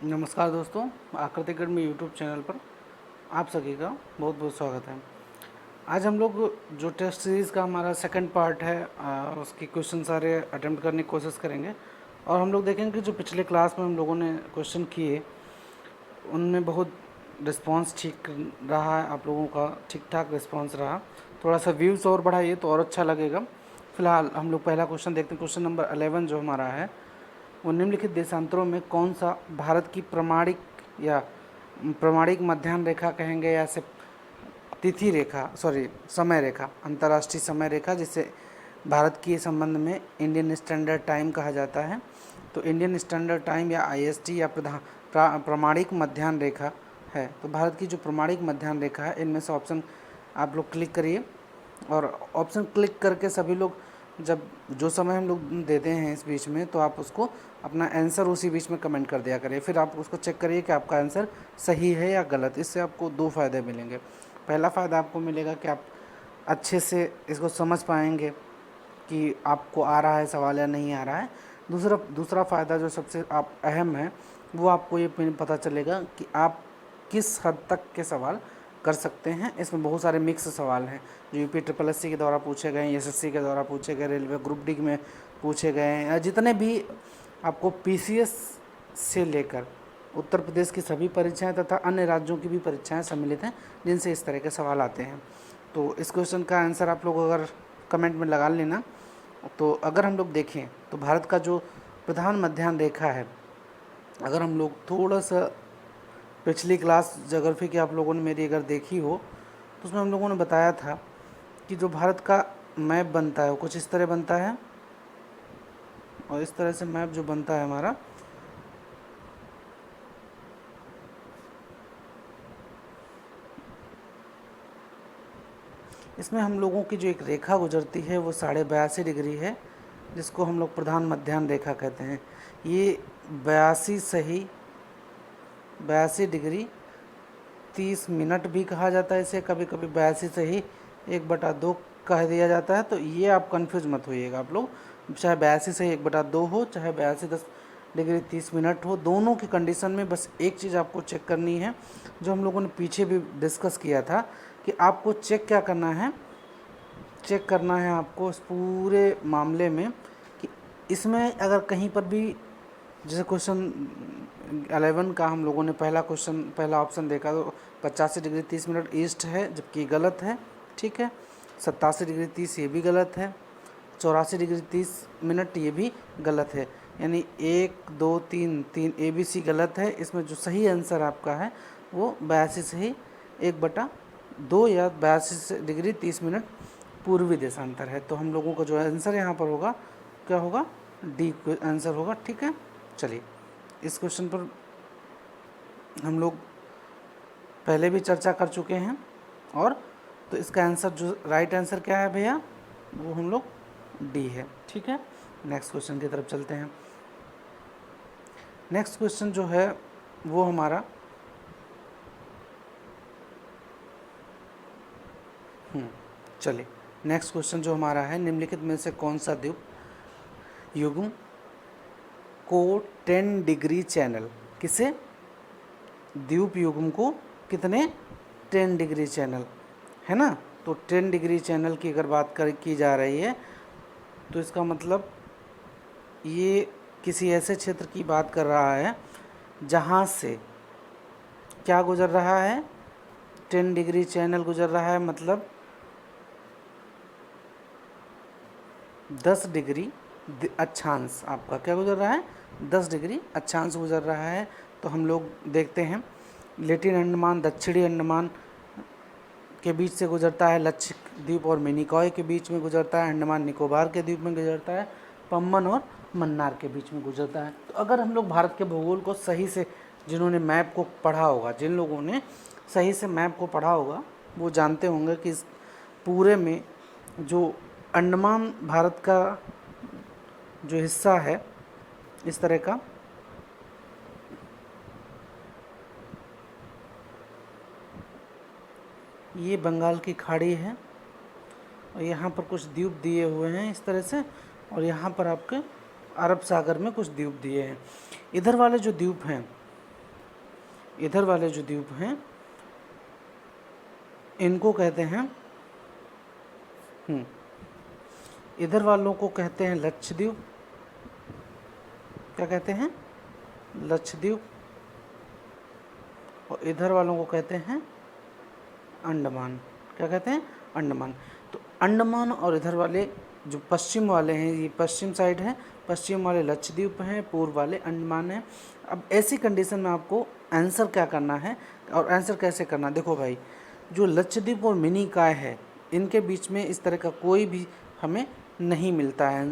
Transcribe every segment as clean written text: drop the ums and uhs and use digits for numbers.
नमस्कार दोस्तों, आकृति गढ़ में यूट्यूब चैनल पर आप सभी का बहुत बहुत स्वागत है। आज हम लोग जो टेस्ट सीरीज़ का हमारा सेकंड पार्ट है उसकी क्वेश्चन सारे अटेम्प्ट करने की कोशिश करेंगे और हम लोग देखेंगे कि जो पिछले क्लास में हम लोगों ने क्वेश्चन किए उनमें बहुत रिस्पांस ठीक रहा है, आप लोगों का ठीक ठाक रिस्पांस रहा। थोड़ा सा व्यूज़ और बढ़ाइए तो और अच्छा लगेगा। फिलहाल हम लोग पहला क्वेश्चन देखते हैं। क्वेश्चन नंबर 11 जो हमारा है वो निम्नलिखित देशांतरों में कौन सा भारत की प्रमाणिक मध्याह्न रेखा कहेंगे या से तिथि रेखा समय रेखा, अंतर्राष्ट्रीय समय रेखा जिसे भारत के संबंध में इंडियन स्टैंडर्ड टाइम कहा जाता है। तो इंडियन स्टैंडर्ड टाइम या आईएसटी या प्रमाणिक मध्याह्न रेखा है। तो भारत की जो प्रमाणिक मध्याह्न रेखा है इनमें से ऑप्शन आप लोग क्लिक करिए और ऑप्शन क्लिक करके सभी लोग जब जो समय हम लोग देते हैं इस बीच में तो आप उसको अपना आंसर उसी बीच में कमेंट कर दिया करिए। फिर आप उसको चेक करिए कि आपका आंसर सही है या गलत। इससे आपको दो फ़ायदे मिलेंगे। पहला फ़ायदा आपको मिलेगा कि आप अच्छे से इसको समझ पाएंगे कि आपको आ रहा है सवाल या नहीं आ रहा है। दूसरा फ़ायदा जो सबसे आप अहम है वो आपको ये पता चलेगा कि आप किस हद तक के सवाल कर सकते हैं। इसमें बहुत सारे मिक्स सवाल हैं जो यूपी ट्रिपल एससी के द्वारा पूछे गए, एसएससी के द्वारा पूछे गए, रेलवे ग्रुप डी में पूछे गए हैं, जितने भी आपको पीसीएस से लेकर उत्तर प्रदेश की सभी परीक्षाएं तथा अन्य राज्यों की भी परीक्षाएं सम्मिलित हैं जिनसे इस तरह के सवाल आते हैं। तो इस क्वेश्चन का आंसर आप लोग अगर कमेंट में लगा लेना। तो अगर हम लोग देखें तो भारत का जो प्रधान मध्याह्न रेखा है, अगर हम लोग थोड़ा सा पिछली क्लास ज्योग्राफी की आप लोगों ने मेरी अगर देखी हो तो उसमें हम लोगों ने बताया था कि जो भारत का मैप बनता है वो कुछ इस तरह बनता है और इस तरह से मैप जो बनता है हमारा इसमें हम लोगों की जो एक रेखा गुजरती है वो 82.5 डिग्री है जिसको हम लोग प्रधान मध्याह्न रेखा कहते हैं। ये 82 डिग्री 30 मिनट भी कहा जाता है इसे, कभी कभी 82 से ही 1/2 कह दिया जाता है। तो ये आप कंफ्यूज मत होइएगा आप लोग, चाहे 82 से 1/2 हो चाहे 82 डिग्री 30 मिनट हो, दोनों की कंडीशन में बस एक चीज़ आपको चेक करनी है जो हम लोगों ने पीछे भी डिस्कस किया था कि आपको चेक क्या करना है। चेक करना है आपको इस पूरे मामले में कि इसमें अगर कहीं पर भी जैसे क्वेश्चन 11 का हम लोगों ने पहला ऑप्शन देखा तो 85 डिग्री 30 मिनट ईस्ट है जबकि गलत है, ठीक है। 87 डिग्री 30 ये भी गलत है। 84 डिग्री 30 मिनट ये भी गलत है। यानी 1 2 3 3 ABC गलत है। इसमें जो सही आंसर आपका है वो 82 से ही 1/2 या 82 डिग्री 30 मिनट पूर्वी देशांतर है। तो हम लोगों का जो आंसर यहाँ पर होगा क्या होगा, डी आंसर होगा, ठीक है। चलिए इस क्वेश्चन पर हम लोग पहले भी चर्चा कर चुके हैं और तो इसका आंसर जो राइट आंसर क्या है भैया वो हम लोग डी है, ठीक है। नेक्स्ट क्वेश्चन की तरफ चलते हैं। नेक्स्ट क्वेश्चन जो है वो हमारा चलिए नेक्स्ट क्वेश्चन जो हमारा है, निम्नलिखित में से कौन सा द्वीप युग्म को 10 डिग्री चैनल, किसे द्वीप युग्म को कितने 10 डिग्री चैनल है ना। तो 10 डिग्री चैनल की अगर बात की जा रही है तो इसका मतलब ये किसी ऐसे क्षेत्र की बात कर रहा है जहाँ से क्या गुजर रहा है, 10 डिग्री चैनल गुजर रहा है, मतलब 10 डिग्री अक्षांश आपका क्या गुजर रहा है, 10 डिग्री अक्षांश गुजर रहा है। तो हम लोग देखते हैं लेटिन अंडमान दक्षिणी अंडमान के बीच से गुजरता है, लक्षद्वीप और मिनिकॉय के बीच में गुजरता है, अंडमान निकोबार के द्वीप में गुजरता है, पम्बन और मन्नार के बीच में गुजरता है। तो अगर हम लोग भारत के भूगोल को सही से जिन्होंने मैप को पढ़ा होगा, जिन लोगों ने सही से मैप को पढ़ा होगा वो जानते होंगे कि इस पूरे में जो अंडमान भारत का जो हिस्सा है इस तरह का, ये बंगाल की खाड़ी है और यहाँ पर कुछ द्वीप दिए हुए हैं इस तरह से, और यहाँ पर आपके अरब सागर में कुछ द्वीप दिए हैं। इधर वाले जो द्वीप हैं इधर वाले जो द्वीप हैं इनको कहते हैं इधर वालों को कहते हैं लक्षद्वीप। क्या कहते हैं? लक्षद्वीप। और इधर वालों को कहते हैं अंडमान। क्या कहते हैं? अंडमान। तो अंडमान और इधर वाले जो पश्चिम वाले हैं, ये पश्चिम साइड है, पश्चिम वाले लक्षद्वीप हैं, पूर्व वाले अंडमान हैं। अब ऐसी कंडीशन में आपको आंसर क्या करना है और आंसर कैसे करना, देखो भाई, जो लक्षद्वीप और मिनी काय है इनके बीच में इस तरह का कोई भी हमें नहीं मिलता है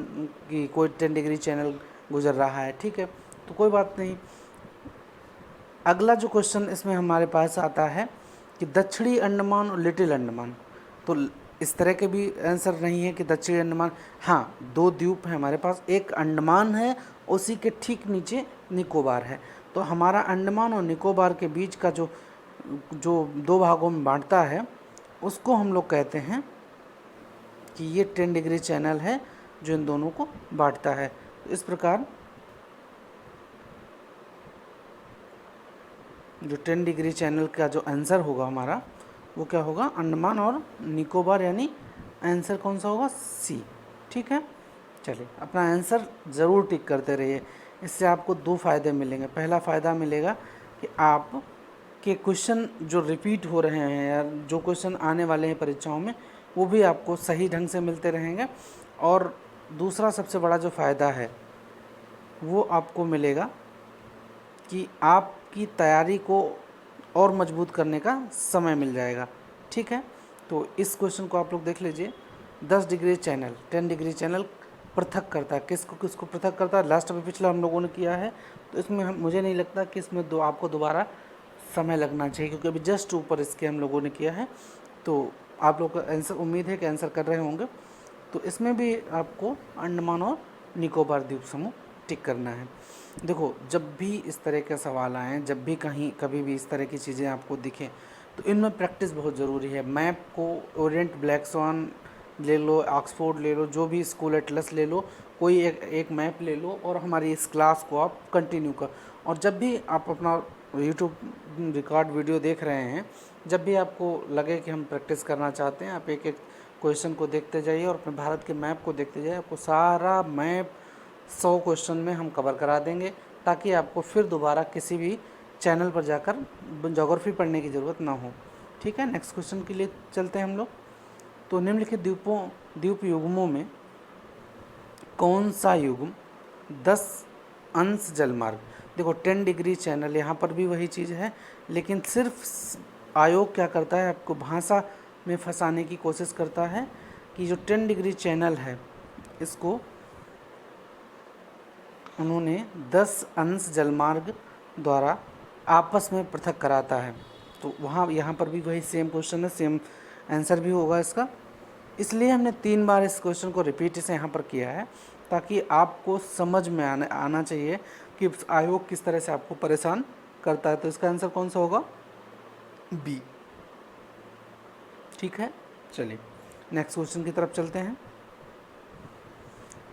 कि कोई 10 डिग्री चैनल गुजर रहा है, ठीक है, तो कोई बात नहीं। अगला जो क्वेश्चन इसमें हमारे पास आता है कि दक्षिणी अंडमान और लिटिल अंडमान, तो इस तरह के भी आंसर नहीं है कि दक्षिणी अंडमान। हाँ, 2 द्वीप हैं हमारे पास, एक अंडमान है, उसी के ठीक नीचे निकोबार है। तो हमारा अंडमान और निकोबार के बीच का जो 2 भागों में बांटता है उसको हम लोग कहते हैं कि ये 10 डिग्री चैनल है जो इन दोनों को बांटता है। तो इस प्रकार जो 10 डिग्री चैनल का जो आंसर होगा हमारा वो क्या होगा? अंडमान और निकोबार, यानी आंसर कौन सा होगा? सी। ठीक है, चलिए अपना आंसर ज़रूर टिक करते रहिए। इससे आपको 2 फ़ायदे मिलेंगे। पहला फ़ायदा मिलेगा कि आप के क्वेश्चन जो रिपीट हो रहे हैं या जो क्वेश्चन आने वाले हैं परीक्षाओं में वो भी आपको सही ढंग से मिलते रहेंगे। और दूसरा सबसे बड़ा जो फ़ायदा है वो आपको मिलेगा कि आपकी तैयारी को और मजबूत करने का समय मिल जाएगा। ठीक है, तो इस क्वेश्चन को आप लोग देख लीजिए। 10 डिग्री चैनल, 10 डिग्री चैनल पृथक करता है, किसको किसको पृथक करता है? लास्ट में पिछला हम लोगों ने किया है, तो इसमें मुझे नहीं लगता कि इसमें आपको दोबारा समय लगना चाहिए, क्योंकि अभी जस्ट ऊपर इसके हम लोगों ने किया है। तो आप लोग का आंसर, उम्मीद है कि आंसर कर रहे होंगे। तो इसमें भी आपको अंडमान और निकोबार द्वीप समूह टिक करना है। देखो, जब भी इस तरह के सवाल आएँ, जब भी कभी भी इस तरह की चीज़ें आपको दिखें, तो इनमें प्रैक्टिस बहुत ज़रूरी है। मैप को ओरिएंट ब्लैक स्वान ले लो, ऑक्सफोर्ड ले लो, जो भी स्कूल एटलस ले लो, कोई एक मैप ले लो और हमारी इस क्लास को आप कंटिन्यू कर। और जब भी आप अपना यूट्यूब रिकॉर्ड वीडियो देख रहे हैं, जब भी आपको लगे कि हम प्रैक्टिस करना चाहते हैं, आप एक एक क्वेश्चन को देखते जाइए और अपने भारत के मैप को देखते जाइए। आपको सारा मैप 100 क्वेश्चन में हम कवर करा देंगे, ताकि आपको फिर दोबारा किसी भी चैनल पर जाकर ज्योग्राफी पढ़ने की ज़रूरत ना हो। ठीक है, नेक्स्ट क्वेश्चन के लिए चलते हैं हम लोग। तो निम्नलिखित द्वीप युग्मों में कौन सा युग्म 10 अंश जलमार्ग? देखो, 10 डिग्री चैनल, यहाँ पर भी वही चीज़ है, लेकिन सिर्फ आयोग क्या करता है, आपको भाषा में फंसाने की कोशिश करता है कि जो 10 डिग्री चैनल है इसको उन्होंने 10 अंश जलमार्ग द्वारा आपस में पृथक कराता है। तो यहाँ पर भी वही सेम क्वेश्चन है, सेम आंसर भी होगा इसका। इसलिए हमने 3 बार इस क्वेश्चन को रिपीट से यहाँ पर किया है, ताकि आपको समझ में आना चाहिए कि आयोग किस तरह से आपको परेशान करता है। तो इसका आंसर कौन सा होगा? बी। ठीक है, चलिए नेक्स्ट क्वेश्चन की तरफ चलते हैं।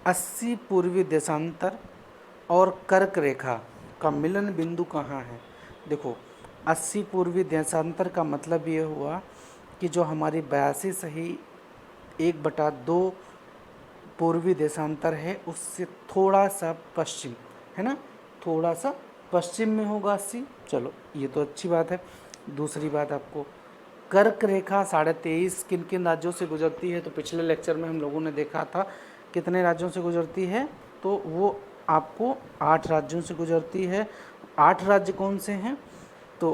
80 पूर्वी देशांतर और कर्क रेखा का मिलन बिंदु कहाँ है? देखो, 80 पूर्वी देशांतर का मतलब ये हुआ कि जो हमारी 82 सही 1/2 पूर्वी देशांतर है, उससे थोड़ा सा पश्चिम, है ना, थोड़ा सा पश्चिम में होगा 80। चलो, ये तो अच्छी बात है। दूसरी बात, आपको कर्क रेखा 23.5 किन किन राज्यों से गुजरती है? तो पिछले लेक्चर में हम लोगों ने देखा था कितने राज्यों से गुजरती है, तो वो आपको 8 राज्यों से गुजरती है। 8 राज्य कौन से हैं? तो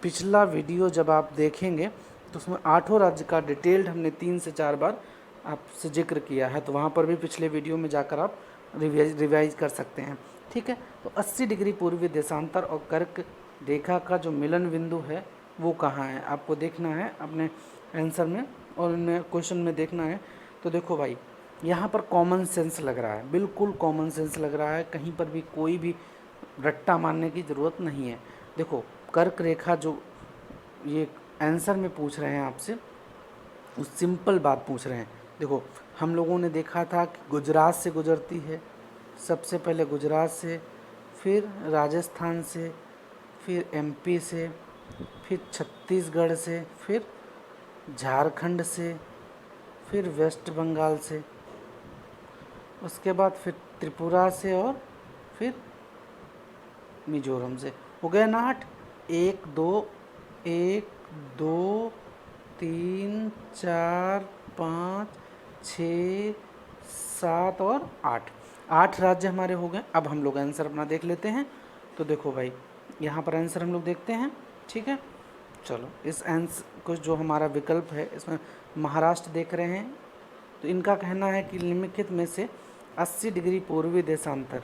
पिछला वीडियो जब आप देखेंगे तो उसमें 8 राज्य का डिटेल्ड हमने 3 से 4 बार आपसे जिक्र किया है, तो वहाँ पर भी पिछले वीडियो में जाकर आप रिवाइज कर सकते हैं। ठीक है, तो 80 डिग्री पूर्वी देशांतर और कर्क रेखा का जो मिलन बिंदु है वो कहाँ है, आपको देखना है अपने आंसर में और इनमें क्वेश्चन में देखना है। तो देखो भाई, यहाँ पर कॉमन सेंस लग रहा है, बिल्कुल कॉमन सेंस लग रहा है, कहीं पर भी कोई भी रट्टा मारने की ज़रूरत नहीं है। देखो, कर्क रेखा जो ये आंसर में पूछ रहे हैं आपसे, वो सिंपल बात पूछ रहे हैं। देखो, हम लोगों ने देखा था कि गुजरात से गुजरती है, सबसे पहले गुजरात से, फिर राजस्थान से, फिर एमपी से, फिर छत्तीसगढ़ से, फिर झारखंड से, फिर वेस्ट बंगाल से, उसके बाद फिर त्रिपुरा से और फिर मिजोरम से। हो गया ना 8? 1 2 1 2 3 4 5 6 7 और 8 राज्य हमारे हो गए। अब हम लोग आंसर अपना देख लेते हैं। तो देखो भाई, यहाँ पर आंसर हम लोग देखते हैं, ठीक है। चलो, इस आंसर को जो हमारा विकल्प है इसमें महाराष्ट्र देख रहे हैं। तो इनका कहना है कि निम्नलिखित में से 80 डिग्री पूर्वी देशांतर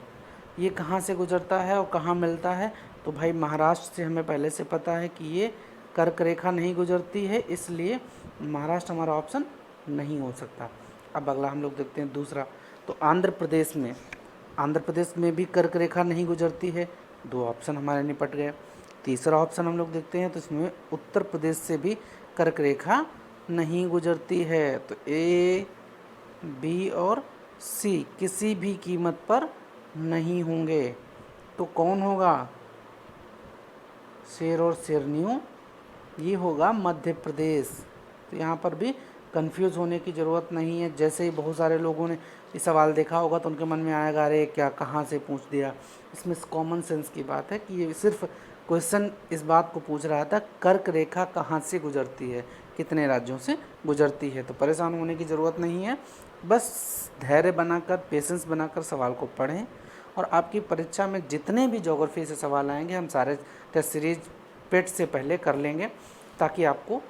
ये कहाँ से गुजरता है और कहाँ मिलता है। तो भाई महाराष्ट्र से हमें पहले से पता है कि ये कर्क रेखा नहीं गुजरती है, इसलिए महाराष्ट्र हमारा ऑप्शन नहीं हो सकता। अब अगला हम लोग देखते हैं दूसरा। तो आंध्र प्रदेश में भी कर्क रेखा नहीं गुजरती है। 2 ऑप्शन हमारे निपट गए। तीसरा ऑप्शन हम लोग देखते हैं, तो इसमें उत्तर प्रदेश से भी कर्क रेखा नहीं गुजरती है। तो ए, बी और सी किसी भी कीमत पर नहीं होंगे। तो कौन होगा? शेर और शेरनियों, ये होगा मध्य प्रदेश। तो यहाँ पर भी कंफ्यूज होने की ज़रूरत नहीं है। जैसे ही बहुत सारे लोगों ने ये सवाल देखा होगा तो उनके मन में आएगा, अरे क्या कहाँ से पूछ दिया। इसमें कॉमन सेंस की बात है कि ये सिर्फ क्वेश्चन इस बात को पूछ रहा था, कर्क रेखा कहाँ से गुजरती है, कितने राज्यों से गुजरती है। तो परेशान होने की ज़रूरत नहीं है। बस धैर्य बनाकर, पेशेंस बनाकर सवाल को पढ़ें। और आपकी परीक्षा में जितने भी ज्योग्राफी से सवाल आएंगे हम सारे टेस्ट सीरीज पेट से पहले कर लेंगे, ताकि आपको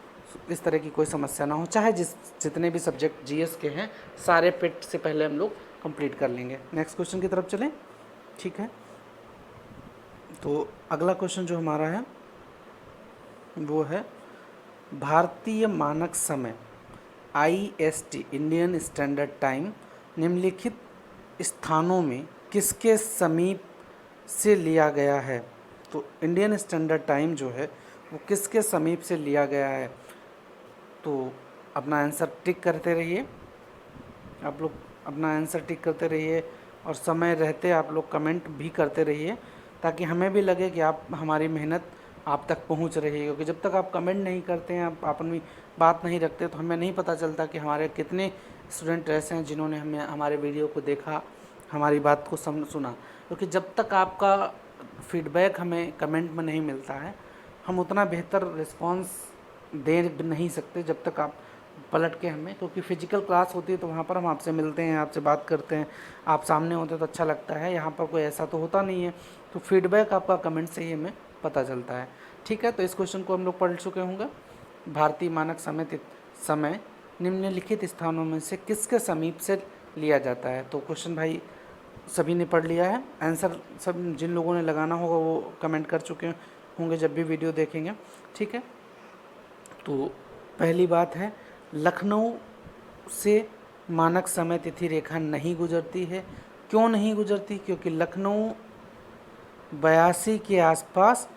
इस तरह की कोई समस्या ना हो। चाहे जितने भी सब्जेक्ट जीएस के हैं सारे पेट से पहले हम लोग कंप्लीट कर लेंगे। नेक्स्ट क्वेश्चन की तरफ चलें, ठीक है। तो अगला क्वेश्चन जो हमारा है वो है भारतीय मानक समय IST इंडियन स्टैंडर्ड टाइम निम्नलिखित स्थानों में किसके समीप से लिया गया है। तो इंडियन स्टैंडर्ड टाइम जो है वो किसके समीप से लिया गया है। तो अपना आंसर टिक करते रहिए, आप लोग अपना आंसर टिक करते रहिए और समय रहते आप लोग कमेंट भी करते रहिए, ताकि हमें भी लगे कि आप हमारी मेहनत आप तक पहुंच रही है। क्योंकि जब तक आप कमेंट नहीं करते हैं, आप अपनी बात नहीं रखते, तो हमें नहीं पता चलता कि हमारे कितने स्टूडेंट ऐसे हैं जिन्होंने हमें हमारे वीडियो को देखा, हमारी बात को सुना। क्योंकि जब तक आपका फीडबैक हमें कमेंट में नहीं मिलता है, हम उतना बेहतर रिस्पॉन्स दे नहीं सकते जब तक आप पलट के हमें, क्योंकि फिजिकल क्लास होती है तो वहाँ पर हम आपसे मिलते हैं, आपसे बात करते हैं, आप सामने होते हैं तो अच्छा लगता है। यहाँ पर कोई ऐसा तो होता नहीं है, तो फीडबैक आपका कमेंट से ही हमें पता चलता है, ठीक है। तो इस क्वेश्चन को हम लोग पढ़ चुके होंगे। भारतीय मानक समय निम्नलिखित स्थानों में से किसके समीप से लिया जाता है। तो क्वेश्चन भाई सभी ने पढ़ लिया है। आंसर सब जिन लोगों ने लगाना होगा वो कमेंट कर चुके होंगे जब भी वीडियो देखेंगे, ठीक है। तो पहली बात है, लखनऊ से मानक समय तिथि रेखा नहीं गुजरती है। क्यों नहीं गुजरती? क्योंकि लखनऊ 82 के आसपास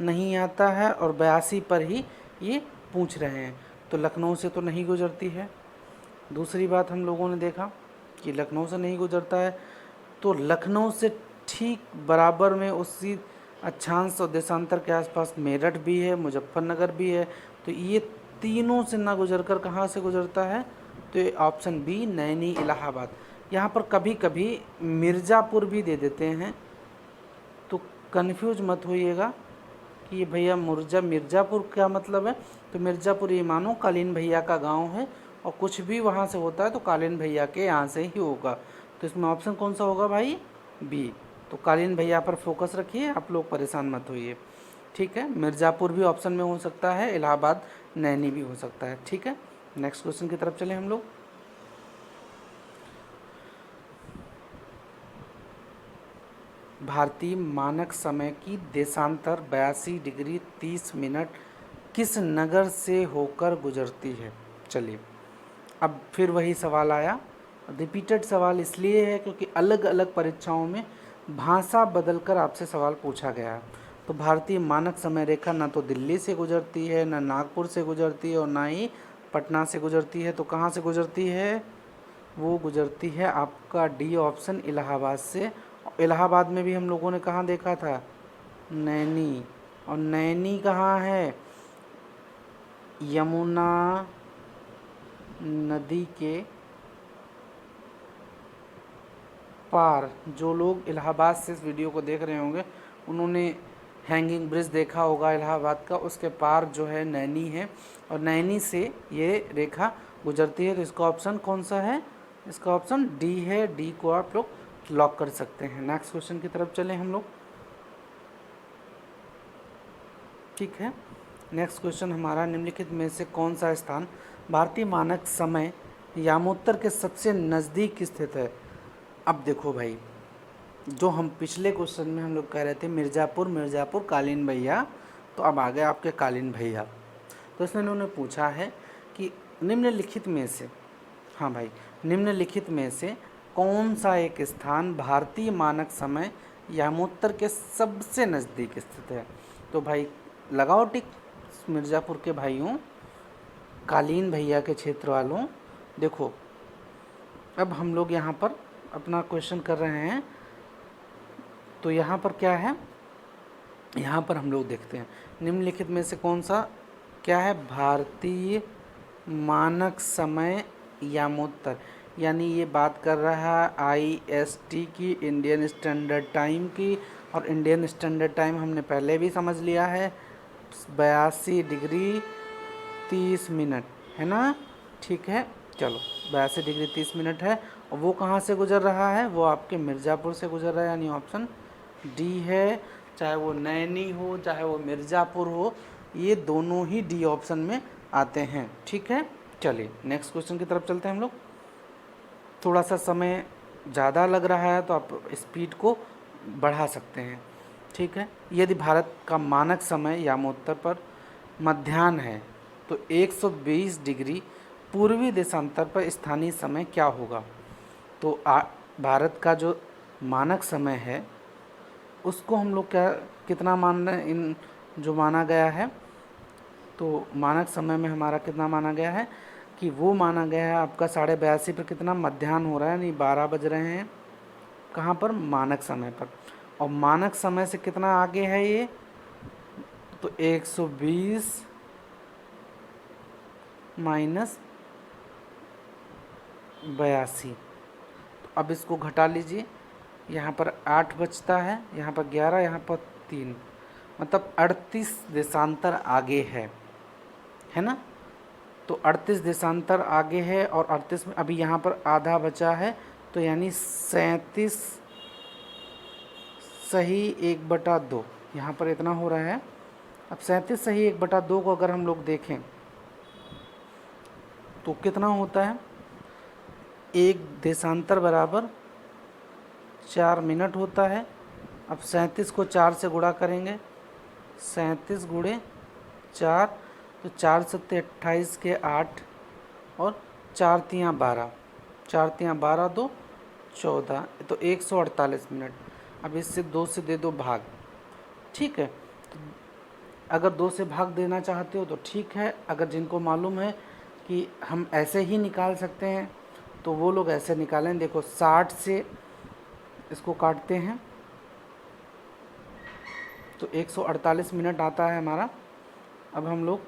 नहीं आता है और 82 पर ही ये पूछ रहे हैं, तो लखनऊ से तो नहीं गुजरती है। दूसरी बात हम लोगों ने देखा कि लखनऊ से नहीं गुजरता है, तो लखनऊ से ठीक बराबर में उसी अक्षांश और देशांतर के आसपास मेरठ भी है, मुजफ्फरनगर भी है। तो ये तीनों से ना गुजरकर कहाँ से गुजरता है? तो ये ऑप्शन बी, नैनी इलाहाबाद। यहाँ पर कभी कभी मिर्ज़ापुर भी दे देते हैं, तो कन्फ्यूज मत होइएगा कि ये भैया मिर्ज़ापुर क्या मतलब है। तो मिर्ज़ापुर ये मानो कालीन भैया का गांव है, और कुछ भी वहाँ से होता है तो कालीन भैया के यहाँ से ही होगा। तो इसमें ऑप्शन कौन सा होगा भाई? बी। तो कालीन भैया पर फोकस रखिए, आप लोग परेशान मत होइए, ठीक है। मिर्ज़ापुर भी ऑप्शन में हो सकता है, इलाहाबाद, नैनी भी हो सकता है, ठीक है। नेक्स्ट क्वेश्चन की तरफ चलें हम लोग। भारतीय मानक समय की देशांतर 82 डिग्री 30 मिनट किस नगर से होकर गुजरती है? चलिए, अब फिर वही सवाल आया। रिपीटेड सवाल इसलिए है क्योंकि अलग अलग परीक्षाओं में भाषा बदलकर आपसे सवाल पूछा गया है। तो भारतीय मानक समय रेखा ना तो दिल्ली से गुजरती है, ना नागपुर से गुजरती है, और ना ही पटना से गुजरती है। तो कहाँ से गुजरती है? वो गुजरती है आपका डी ऑप्शन, इलाहाबाद से। इलाहाबाद में भी हम लोगों ने कहाँ देखा था? नैनी। और नैनी कहाँ है? यमुना नदी के पार। जो लोग इलाहाबाद से इस वीडियो को देख रहे होंगे उन्होंने हैंगिंग ब्रिज देखा होगा इलाहाबाद का, उसके पार जो है नैनी है और नैनी से ये रेखा गुजरती है। तो इसका ऑप्शन कौन सा है? इसका ऑप्शन डी है। डी को आप लोग लॉक कर सकते हैं। नेक्स्ट क्वेश्चन की तरफ चलें हम लोग। ठीक है, नेक्स्ट क्वेश्चन हमारा, निम्नलिखित में से कौन सा स्थान भारतीय मानक समय यामोत्तर के सबसे नज़दीक स्थित है? अब देखो भाई, जो हम पिछले क्वेश्चन में हम लोग कह रहे थे मिर्ज़ापुर कालीन भैया, तो अब आ गए आपके कालीन भैया। तो इसमें इन्होंने पूछा है कि निम्नलिखित में से, हाँ भाई, निम्नलिखित में से कौन सा एक स्थान भारतीय मानक समय यामोत्तर के सबसे नज़दीक स्थित है? तो भाई लगाओ टिक मिर्ज़ापुर के भाइयों, कालीन भैया के क्षेत्र वालों। देखो अब हम लोग यहाँ पर अपना क्वेश्चन कर रहे हैं, तो यहाँ पर क्या है, यहाँ पर हम लोग देखते हैं निम्नलिखित में से कौन सा क्या है, भारतीय मानक समय यामोत्तर, यानी ये बात कर रहा है IST की, इंडियन स्टैंडर्ड टाइम की। और इंडियन स्टैंडर्ड टाइम हमने पहले भी समझ लिया है, 82 डिग्री 30 मिनट है ना। ठीक है, चलो 82 डिग्री 30 मिनट है। और वो कहाँ से गुजर रहा है? वो आपके मिर्ज़ापुर से गुजर रहा है, यानी ऑप्शन डी है। चाहे वो नैनी हो चाहे वो मिर्ज़ापुर हो, ये दोनों ही डी ऑप्शन में आते हैं। ठीक है, चलिए नेक्स्ट क्वेश्चन की तरफ चलते हैं हम लोग। थोड़ा सा समय ज़्यादा लग रहा है तो आप स्पीड को बढ़ा सकते हैं। ठीक है, यदि भारत का मानक समय यामोत्तर पर मध्याह्न है तो 120 डिग्री पूर्वी देशांतर पर स्थानीय समय क्या होगा? तो भारत का जो मानक समय है उसको हम लोग क्या कितना मान रहे हैं, इन जो माना गया है, तो मानक समय में हमारा कितना माना गया है कि वो माना गया है आपका 82:30 पर कितना मध्याह्न हो रहा है, यानी 12 बज रहे हैं कहाँ पर? मानक समय पर। और मानक समय से कितना आगे है ये? तो 120 माइनस 82। तो अब इसको घटा लीजिए, यहाँ पर 8 बचता है, यहाँ पर 11, यहाँ पर 3, मतलब 38 देशांतर आगे है ना। तो 38 देशांतर आगे है और 38 में अभी यहाँ पर आधा बचा है, तो यानी 37 सही 1/2 यहाँ पर इतना हो रहा है। अब 37 सही 1/2 को अगर हम लोग देखें तो कितना होता है? एक देशांतर बराबर 4 मिनट होता है। अब 37 को 4 से गुणा करेंगे, 37 गुणे 4, तो 4 सत्ते 28 के 8 और 4 तियाँ 12, 4 तियाँ 12 2 14, तो 148 मिनट। अब इससे 2 से दे दो भाग। ठीक है, तो अगर 2 से भाग देना चाहते हो तो ठीक है, अगर जिनको मालूम है कि हम ऐसे ही निकाल सकते हैं तो वो लोग ऐसे निकालें। देखो 60 से इसको काटते हैं तो 148 मिनट आता है हमारा। अब हम लोग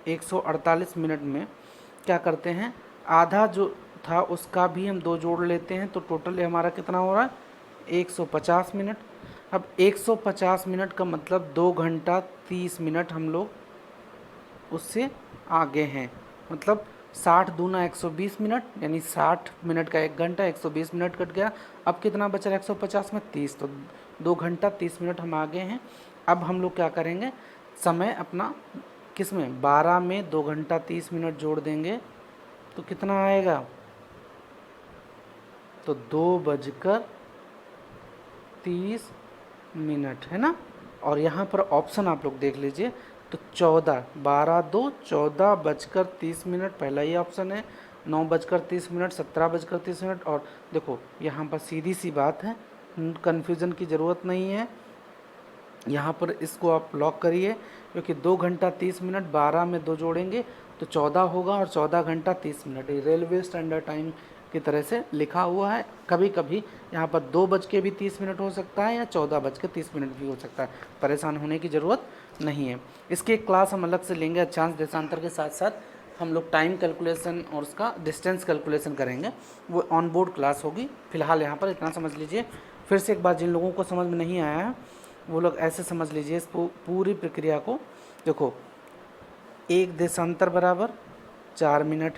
148 मिनट में क्या करते हैं, आधा जो था उसका भी हम 2 जोड़ लेते हैं, तो टोटल हमारा कितना हो रहा है? 150 मिनट। अब 150 मिनट का मतलब 2 घंटा 30 मिनट हम लोग उससे आगे हैं। मतलब 60 दूना 120 मिनट, यानी 60 मिनट का 1 घंटा, 120 मिनट कट गया। अब कितना बचा 150 में? 30, तो 2 घंटा 30 मिनट हम आगे हैं। अब हम लोग क्या करेंगे, समय अपना किस में 12 में 2 घंटा 30 मिनट जोड़ देंगे तो कितना आएगा? तो 2:30 मिनट है ना। और यहाँ पर ऑप्शन आप लोग देख लीजिए, तो 14, 12 2 14:30 मिनट पहला ही ऑप्शन है, 9:30 मिनट, 17:30 मिनट। और देखो यहाँ पर सीधी सी बात है, कन्फ्यूज़न की ज़रूरत नहीं है। यहाँ पर इसको आप लॉक करिए, क्योंकि 2 घंटा 30 मिनट 12 में 2 जोड़ेंगे तो 14 होगा और 14 घंटा 30 मिनट। ये रेलवे स्टैंडर्ड टाइम की तरह से लिखा हुआ है। कभी कभी यहाँ पर 2:30 हो सकता है या 14:30 भी हो सकता है, परेशान होने की ज़रूरत नहीं है। इसकी एक क्लास हम अलग से लेंगे, अक्षांश देशांतर के साथ साथ हम लोग टाइम कैलकुलेशन और उसका डिस्टेंस कैलकुलेशन करेंगे, वो ऑन बोर्ड क्लास होगी। फिलहाल यहाँ पर इतना समझ लीजिए। फिर से एक बार, जिन लोगों को समझ में नहीं आया है वो लोग ऐसे समझ लीजिए इस पूरी प्रक्रिया को। देखो, 1 देशांतर बराबर 4 मिनट,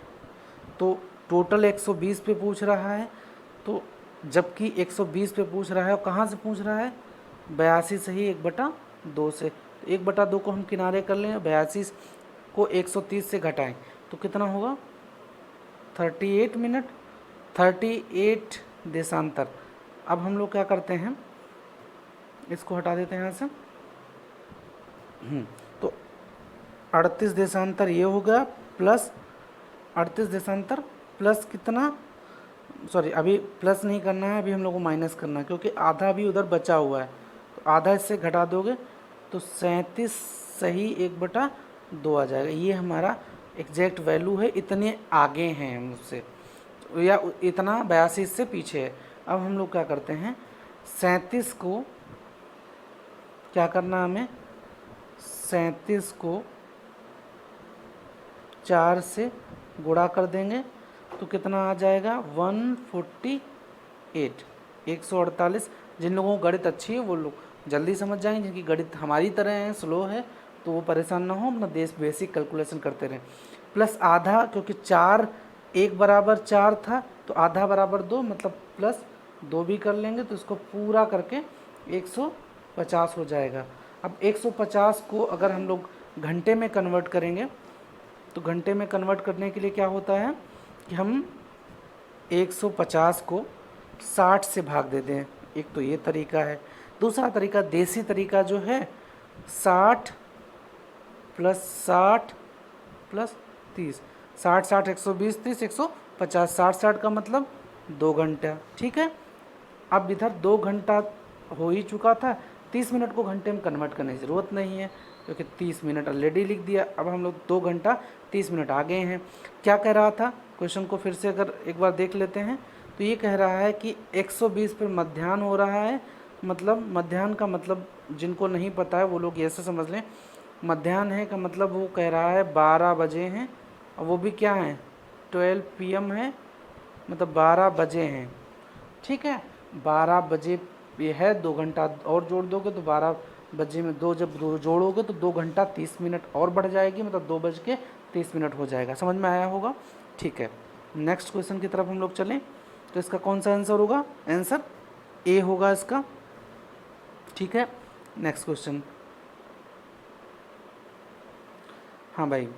तो टोटल 120 पे पूछ रहा है, तो जबकि 120 पे पूछ रहा है और कहाँ से पूछ रहा है, 82 सही 1/2 से। 1/2 को हम किनारे कर लें, 82 को 130 से घटाएं तो कितना होगा, 38 मिनट, 38 देशांतर। अब हम लोग क्या करते हैं, इसको हटा देते हैं यहाँ से। तो 38 देशांतर ये हो गया, प्लस 38 देशांतर प्लस कितना, सॉरी अभी प्लस नहीं करना है, अभी हम लोग को माइनस करना है, क्योंकि आधा भी उधर बचा हुआ है। तो आधा इससे घटा दोगे तो 37 सही 1/2 आ जाएगा। ये हमारा एग्जैक्ट वैल्यू है, इतने आगे हैं हम उससे, या इतना 82 से पीछे है। अब हम लोग क्या करते हैं, 37 को क्या करना है हमें, 37 को 4 से गुणा कर देंगे तो कितना आ जाएगा, 148, 148। जिन लोगों को गणित अच्छी है वो लोग जल्दी समझ जाएंगे, जिनकी गणित हमारी तरह है, स्लो है, तो वो परेशान ना हो, अपना बेसिक कैलकुलेशन करते रहें। प्लस आधा, क्योंकि 4 1 बराबर 4 था, तो आधा बराबर 2, मतलब प्लस 2 भी कर लेंगे तो इसको पूरा करके 150 हो जाएगा। अब 150 को अगर हम लोग घंटे में कन्वर्ट करेंगे तो घंटे में कन्वर्ट करने के लिए क्या होता है कि हम 150 को 60 से भाग देते हैं। एक तो ये तरीका है। दूसरा तरीका, देसी तरीका जो है, 60 प्लस 60 प्लस 30, 60 60 120 30 150, 60 का मतलब 2 घंटा, ठीक है। अब इधर 2 घंटा हो ही चुका था, 30 मिनट को घंटे में कन्वर्ट करने की ज़रूरत नहीं है, क्योंकि 30 मिनट ऑलरेडी लिख दिया। अब हम लोग 2 घंटा 30 मिनट आ गए हैं। क्या कह रहा था, क्वेश्चन को फिर से अगर एक बार देख लेते हैं तो ये कह रहा है कि 120 पर मध्याह्न हो रहा है। मतलब मध्याह्न का मतलब जिनको नहीं पता है वो लोग ऐसे समझ लें, मध्याह्न है का मतलब वो कह रहा है 12 बजे हैं, और वो भी क्या है, 12 PM है, मतलब 12 बजे हैं, ठीक है। 12 बजे ये है, 2 घंटा और जोड़ दोगे तो 12 बजे में 2 जब जोड़ोगे तो 2 घंटा 30 मिनट और बढ़ जाएगी, मतलब 2:30 हो जाएगा। समझ में आया होगा, ठीक है। नेक्स्ट क्वेश्चन की तरफ हम लोग चलें, तो इसका कौन सा आंसर होगा, आंसर ए होगा इसका, ठीक है। नेक्स्ट क्वेश्चन, हाँ भाई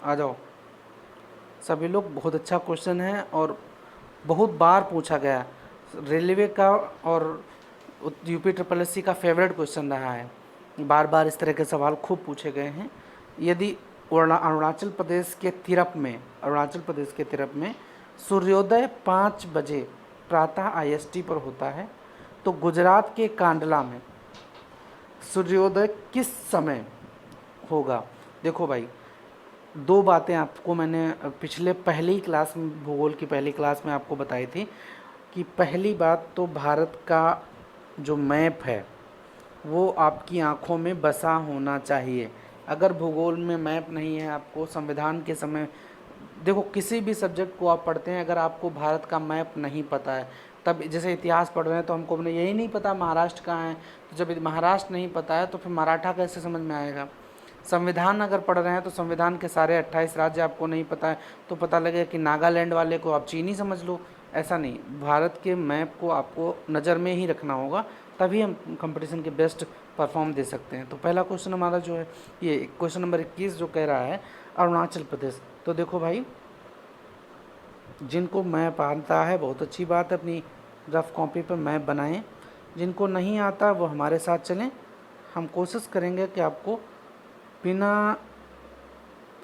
आ जाओ सभी लोग। बहुत अच्छा क्वेश्चन है और बहुत बार पूछा गया, रेलवे का और यूपी SSSC का फेवरेट क्वेश्चन रहा है। बार बार इस तरह के सवाल खूब पूछे गए हैं। यदि अरुणाचल प्रदेश के तिरप में सूर्योदय 5 बजे प्रातः IST पर होता है, तो गुजरात के कांडला में सूर्योदय किस समय होगा। देखो भाई, 2 बातें आपको मैंने पिछले पहली क्लास में, भूगोल की पहली क्लास में आपको बताई थी कि पहली बात तो भारत का जो मैप है वो आपकी आँखों में बसा होना चाहिए। अगर भूगोल में मैप नहीं है, आपको संविधान के समय, देखो किसी भी सब्जेक्ट को आप पढ़ते हैं, अगर आपको भारत का मैप नहीं पता है, तब जैसे इतिहास पढ़ रहे हैं तो हमको अपने यही नहीं पता महाराष्ट्र कहाँ है, तो जब महाराष्ट्र नहीं पता है तो फिर मराठा कैसे समझ में आएगा। संविधान अगर पढ़ रहे हैं तो संविधान के सारे 28 राज्य आपको नहीं पता है, तो पता लगेगा कि नागालैंड वाले को आप चीनी समझ लो, ऐसा नहीं। भारत के मैप को आपको नज़र में ही रखना होगा, तभी हम कंपटीशन के बेस्ट परफॉर्म दे सकते हैं। तो पहला क्वेश्चन हमारा जो है, ये क्वेश्चन नंबर 21 जो कह रहा है अरुणाचल प्रदेश। तो देखो भाई, जिनको मैप आता है बहुत अच्छी बात है, अपनी रफ कॉपी पर मैप बनाएं। जिनको नहीं आता वो हमारे साथ चलें, हम कोशिश करेंगे कि आपको बिना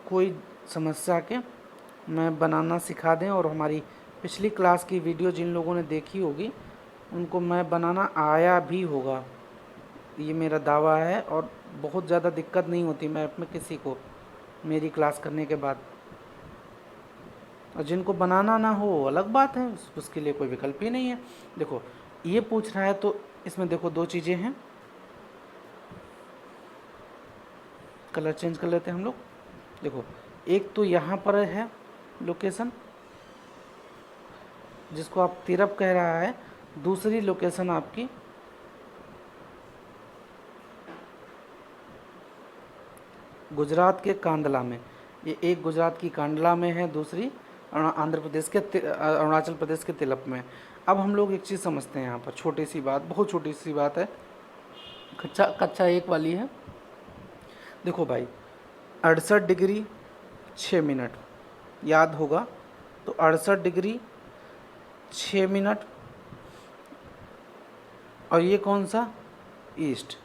कोई समस्या के मैप बनाना सिखा दें। और हमारी पिछली क्लास की वीडियो जिन लोगों ने देखी होगी उनको मैप बनाना आया भी होगा, ये मेरा दावा है। और बहुत ज़्यादा दिक्कत नहीं होती मैप में किसी को, मेरी क्लास करने के बाद। और जिनको बनाना ना हो वो अलग बात है, उसके लिए कोई विकल्प ही नहीं है। देखो ये पूछ रहा है तो इसमें देखो दो चीज़ें हैं, कलर चेंज कर लेते हैं हम लोग। देखो एक तो यहाँ पर है लोकेशन जिसको आप तिरप कह रहा है, दूसरी लोकेशन आपकी गुजरात के कांडला में। ये एक गुजरात की कांडला में है, दूसरी आंध्र प्रदेश के अरुणाचल प्रदेश के तिलप में। अब हम लोग एक चीज़ समझते हैं यहाँ पर, छोटी सी बात, बहुत छोटी सी बात है, कक्षा एक वाली है। देखो भाई 68 डिग्री 6 मिनट याद होगा, तो 68 डिग्री 6 मिनट, और ये कौन सा, ईस्ट,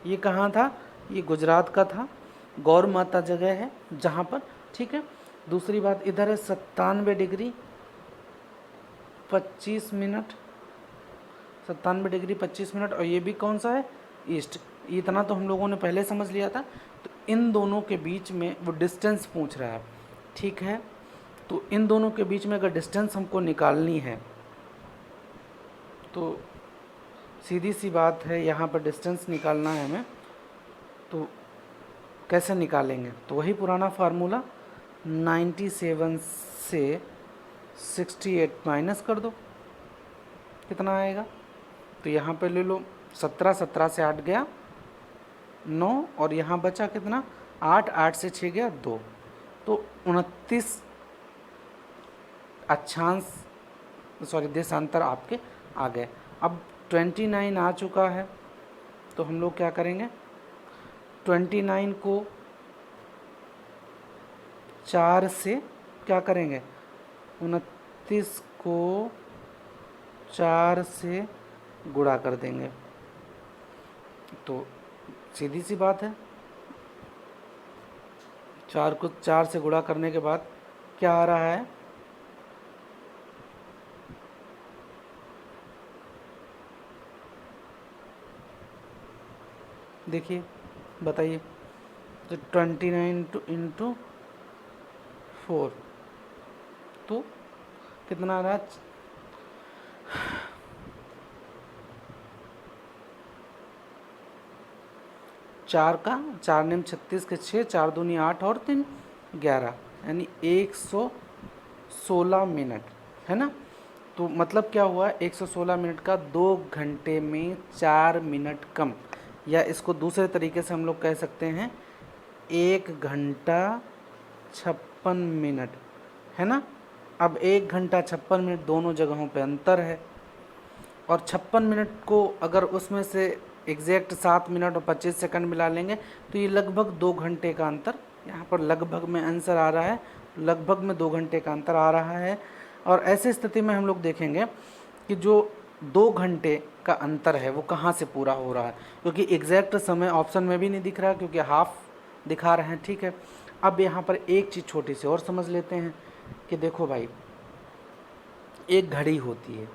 ये कहाँ था, ये गुजरात का था, गौर माता जगह है जहाँ पर, ठीक है। दूसरी बात इधर है 97 डिग्री 25 मिनट, 97 डिग्री 25 मिनट, और ये भी कौन सा है, ईस्ट। इतना तो हम लोगों ने पहले समझ लिया था। तो इन दोनों के बीच में वो डिस्टेंस पूछ रहा है, ठीक है। तो इन दोनों के बीच में अगर डिस्टेंस हमको निकालनी है तो सीधी सी बात है, यहाँ पर डिस्टेंस निकालना है हमें, तो कैसे निकालेंगे, तो वही पुराना फार्मूला 97 से 68 माइनस कर दो, कितना आएगा, तो यहाँ पे ले लो 17, 17 से 8 गया 9, और यहाँ बचा कितना 8, 8 से 6 गया 2, तो 29 अक्षांश देशांतर आपके आ गए। अब 29 आ चुका है, तो हम लोग क्या करेंगे, 29 को 4 से क्या करेंगे, 29 को 4 से गुणा कर देंगे, तो सीधी सी बात है, 4 को 4 से गुणा करने के बाद क्या आ रहा है, देखिए बताइए, तो 29 इंटू 4 तो कितना आ रहा है, 4 का 4 नेम 36 के 6, 4 दूनी 8 और 3 11, यानी 116 मिनट, है ना। तो मतलब क्या हुआ, 116 मिनट का 2 घंटे में 4 मिनट कम, या इसको दूसरे तरीके से हम लोग कह सकते हैं 1 घंटा 56 मिनट, है ना। अब 1 घंटा 56 मिनट दोनों जगहों पे अंतर है, और 56 मिनट को अगर उसमें से एग्जैक्ट 7 मिनट और 25 सेकंड मिला लेंगे तो ये लगभग 2 घंटे का अंतर, यहाँ पर लगभग में आंसर आ रहा है, लगभग में 2 घंटे का अंतर आ रहा है। और ऐसी स्थिति में हम लोग देखेंगे कि जो 2 घंटे का अंतर है वो कहाँ से पूरा हो रहा है, क्योंकि एग्जैक्ट समय ऑप्शन में भी नहीं दिख रहा, क्योंकि हाफ दिखा रहे हैं, ठीक है। अब यहाँ पर एक चीज़ छोटी सी और समझ लेते हैं कि देखो भाई, एक घड़ी होती है,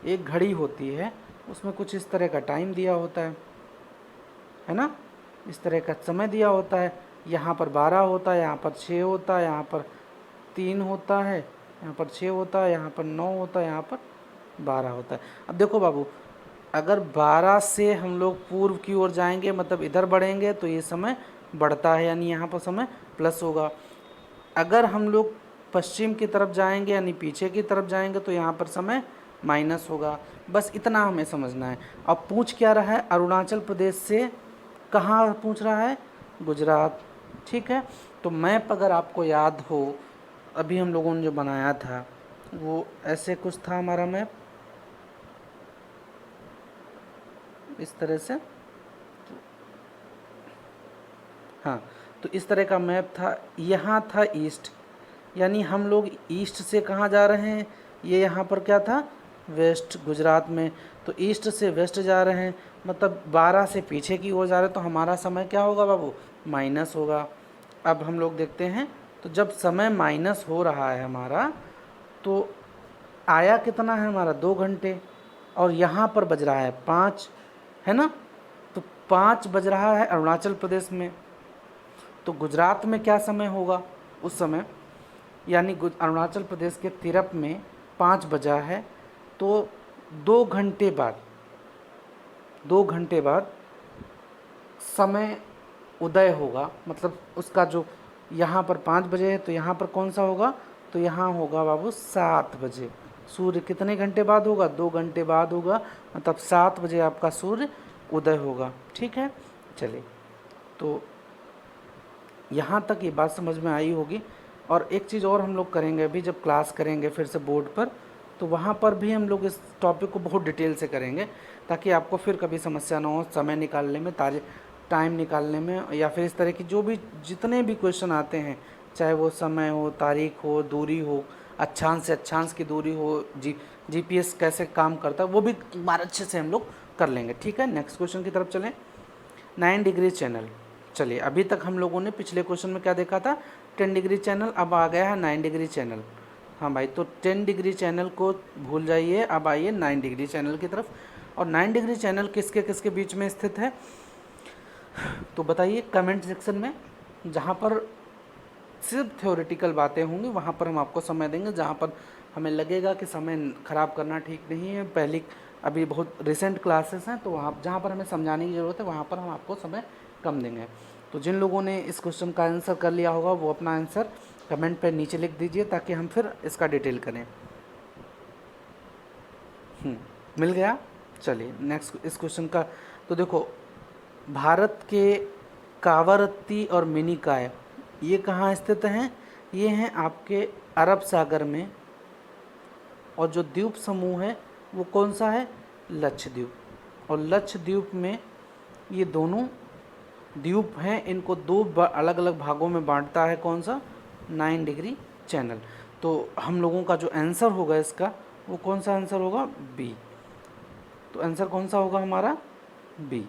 एक घड़ी होती है, उसमें कुछ इस तरह का टाइम दिया होता है ना, इस तरह का समय दिया होता है, यहाँ पर 12 होता है, यहाँ पर 6 होता है, यहाँ पर 3 होता है, यहाँ पर 6 होता है, यहाँ पर 9 होता है, यहाँ पर 12 होता है। अब देखो बाबू, अगर 12 से हम लोग पूर्व की ओर जाएंगे, मतलब इधर बढ़ेंगे, तो ये समय बढ़ता है, यानी यहाँ पर समय प्लस होगा। अगर हम लोग पश्चिम की तरफ जाएंगे, यानी पीछे की तरफ जाएंगे, तो यहाँ पर समय माइनस होगा। बस इतना हमें समझना है। अब पूछ क्या रहा है, अरुणाचल प्रदेश से कहाँ पूछ रहा है, गुजरात, ठीक है। तो मैप अगर आपको याद हो, अभी हम लोगों ने जो बनाया था वो ऐसे कुछ था हमारा मैप, इस तरह से, हाँ, तो इस तरह का मैप था। यहाँ था ईस्ट, यानी हम लोग ईस्ट से कहाँ जा रहे हैं, ये यहाँ पर क्या था, वेस्ट, गुजरात में, तो ईस्ट से वेस्ट जा रहे हैं, मतलब 12 से पीछे की ओर जा रहे हैं, तो हमारा समय क्या होगा बाबू, माइनस होगा। अब हम लोग देखते हैं, तो जब समय माइनस हो रहा है हमारा, तो आया कितना है हमारा 2 घंटे, और यहाँ पर बज रहा है 5, है ना। तो 5 बज रहा है अरुणाचल प्रदेश में, तो गुजरात में क्या समय होगा उस समय, यानी अरुणाचल प्रदेश के तिरप में 5 बजा है, तो 2 घंटे बाद समय उदय होगा। मतलब उसका जो यहाँ पर 5 बजे है तो यहाँ पर कौन सा होगा, तो यहाँ होगा बाबू 7 बजे। सूर्य कितने घंटे बाद होगा, 2 घंटे बाद होगा, मतलब 7 बजे आपका सूर्य उदय होगा। ठीक है, चलिए, तो यहाँ तक ये बात समझ में आई होगी। और एक चीज़ और हम लोग करेंगे अभी, जब क्लास करेंगे फिर से बोर्ड पर, तो वहाँ पर भी हम लोग इस टॉपिक को बहुत डिटेल से करेंगे, ताकि आपको फिर कभी समस्या ना हो समय निकालने में, टाइम निकालने में, या फिर इस तरह की जो भी जितने भी क्वेश्चन आते हैं, चाहे वो समय हो, तारीख हो, दूरी हो, अक्षांश से अक्षांश की दूरी हो, जीपीएस कैसे काम करता है, वो भी बार अच्छे से हम लोग कर लेंगे। ठीक है, नेक्स्ट क्वेश्चन की तरफ चलें। 9 डिग्री चैनल। चलिए, अभी तक हम लोगों ने पिछले क्वेश्चन में क्या देखा था, 10 डिग्री चैनल, अब आ गया है 9 डिग्री चैनल। हाँ भाई, तो 10 डिग्री चैनल को भूल जाइए, अब आइए 9 डिग्री चैनल की तरफ। और 9 डिग्री चैनल किसके किसके बीच में स्थित है, तो बताइए कमेंट सेक्शन में। जहाँ पर सिर्फ थ्योरेटिकल बातें होंगी वहाँ पर हम आपको समय देंगे, जहाँ पर हमें लगेगा कि समय ख़राब करना ठीक नहीं है, पहली अभी बहुत रिसेंट क्लासेस हैं, तो वहाँ जहाँ पर हमें समझाने की ज़रूरत है वहाँ पर हम आपको समय कम देंगे। तो जिन लोगों ने इस क्वेश्चन का आंसर कर लिया होगा वो अपना आंसर कमेंट पर नीचे लिख दीजिए, ताकि हम फिर इसका डिटेल करें। मिल गया। चलिए नेक्स्ट इस क्वेश्चन का, तो देखो, भारत के कावरत्ती और मिनिकॉय ये कहाँ स्थित हैं, ये हैं आपके अरब सागर में। और जो द्वीप समूह है वो कौन सा है, लक्षद्वीप। और लक्षद्वीप में ये दोनों द्वीप हैं, इनको 2 अलग अलग भागों में बांटता है कौन सा, 9 डिग्री चैनल। तो हम लोगों का जो आंसर होगा इसका, वो कौन सा आंसर होगा, बी। तो आंसर कौन सा होगा हमारा, बी।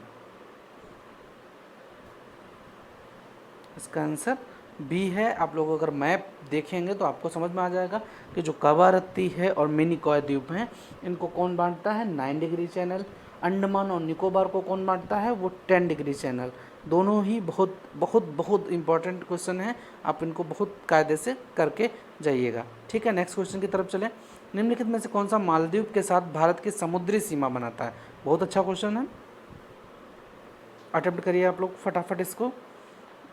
इसका आंसर बी है। आप लोग अगर मैप देखेंगे तो आपको समझ में आ जाएगा कि जो कवारत्ती है और मिनिकॉय द्वीप हैं, इनको कौन बांटता है, 9 डिग्री चैनल। अंडमान और निकोबार को कौन बांटता है, वो 10 डिग्री चैनल। दोनों ही बहुत बहुत बहुत इंपॉर्टेंट क्वेश्चन है, आप इनको बहुत कायदे से करके जाइएगा। ठीक है, नेक्स्ट क्वेश्चन की तरफ चलें। निम्नलिखित में से कौन सा मालदीव के साथ भारत की समुद्री सीमा बनाता है। बहुत अच्छा क्वेश्चन है, अटेम्प्ट करिए आप लोग फटाफट इसको।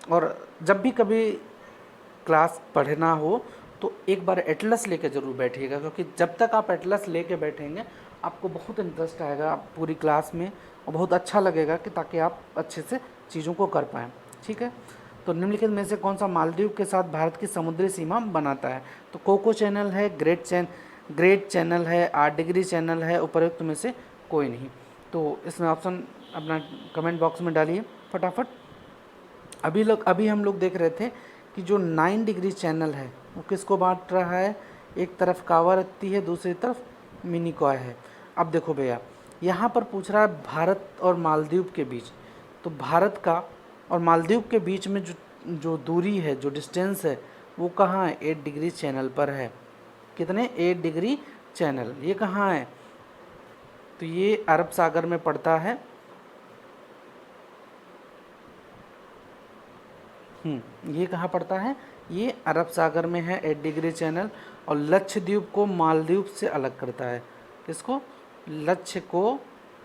और जब भी कभी क्लास पढ़ना हो तो एक बार एटलस लेके ज़रूर बैठिएगा, क्योंकि जब तक आप एटलस लेके बैठेंगे आपको बहुत इंटरेस्ट आएगा पूरी क्लास में, और बहुत अच्छा लगेगा कि ताकि आप अच्छे से चीज़ों को कर पाएँ। ठीक है, तो निम्नलिखित में से कौन सा मालदीव के साथ भारत की समुद्री सीमा बनाता है, तो कोको चैनल है, ग्रेट चैनल है, 8 डिग्री चैनल है, उपरोक्त में से कोई नहीं। तो इसमें ऑप्शन अपना कमेंट बॉक्स में डालिए फटाफट। अभी हम लोग देख रहे थे कि जो 9 डिग्री चैनल है वो किसको बांट रहा है, एक तरफ कावारत्ती है, दूसरी तरफ मिनिकॉय है। अब देखो भैया, यहाँ पर पूछ रहा है भारत और मालदीव के बीच, तो भारत का और मालदीव के बीच में जो दूरी है, जो डिस्टेंस है, वो कहाँ है, 8 डिग्री चैनल पर है। कितने, 8 डिग्री चैनल। ये कहाँ है, तो ये अरब सागर में पड़ता है। ये कहाँ पड़ता है, ये अरब सागर में है 8 डिग्री चैनल। और लक्षद्वीप को मालदीव से अलग करता है, किसको, लक्ष्य को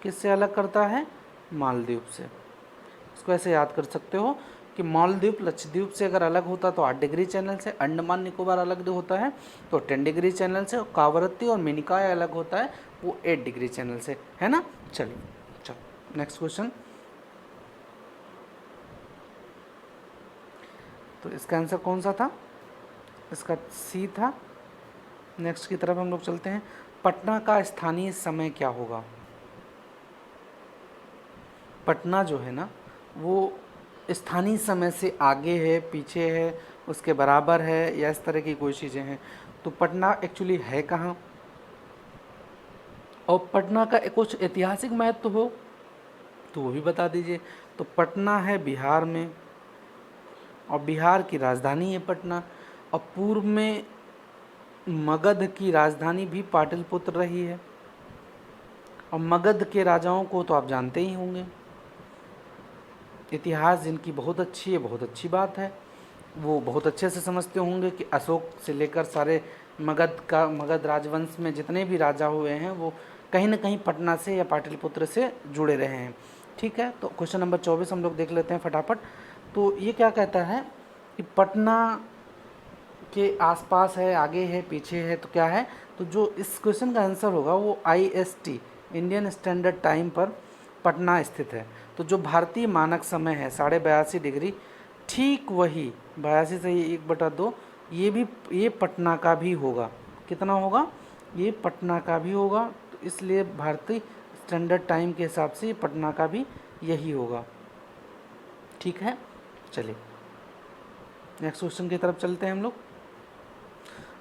किससे अलग करता है, मालदीव से। इसको ऐसे याद कर सकते हो कि मालदीव लक्षद्वीप से अगर अलग होता तो 8 डिग्री चैनल से, अंडमान निकोबार अलग होता है तो 10 डिग्री चैनल से, कावरत्ती और मिनिकॉय अलग होता है वो 8 डिग्री चैनल से, है ना। चलिए, चलो नेक्स्ट क्वेश्चन। तो इसका आंसर कौन सा था, इसका सी था। नेक्स्ट की तरफ हम लोग चलते हैं। पटना का स्थानीय समय क्या होगा। पटना जो है ना वो स्थानीय समय से आगे है, पीछे है, उसके बराबर है, या इस तरह की कोई चीज़ें हैं। तो पटना एक्चुअली है कहाँ, और पटना का कुछ ऐतिहासिक महत्व हो तो वो भी बता दीजिए। तो पटना है बिहार में, और बिहार की राजधानी है पटना। और पूर्व में मगध की राजधानी भी पाटलिपुत्र रही है, और मगध के राजाओं को तो आप जानते ही होंगे, इतिहास जिनकी बहुत अच्छी है, बहुत अच्छी बात है। वो बहुत अच्छे से समझते होंगे कि अशोक से लेकर सारे मगध राजवंश में जितने भी राजा हुए हैं वो कहीं ना कहीं पटना से या पाटलिपुत्र से जुड़े रहे हैं। ठीक है, तो क्वेश्चन नंबर 24 हम लोग देख लेते हैं फटाफट। तो ये क्या कहता है कि पटना के आसपास है, आगे है, पीछे है, तो क्या है, तो जो इस क्वेश्चन का आंसर होगा वो IST इंडियन स्टैंडर्ड टाइम पर पटना स्थित है। तो जो भारतीय मानक समय है 82.5 डिग्री, ठीक वही 82 से 1/2, ये पटना का भी होगा। कितना होगा, ये पटना का भी होगा, तो इसलिए भारतीय स्टैंडर्ड टाइम के हिसाब से ये पटना का भी यही होगा। ठीक है, चलिए नेक्स्ट क्वेश्चन की तरफ चलते हैं हम लोग।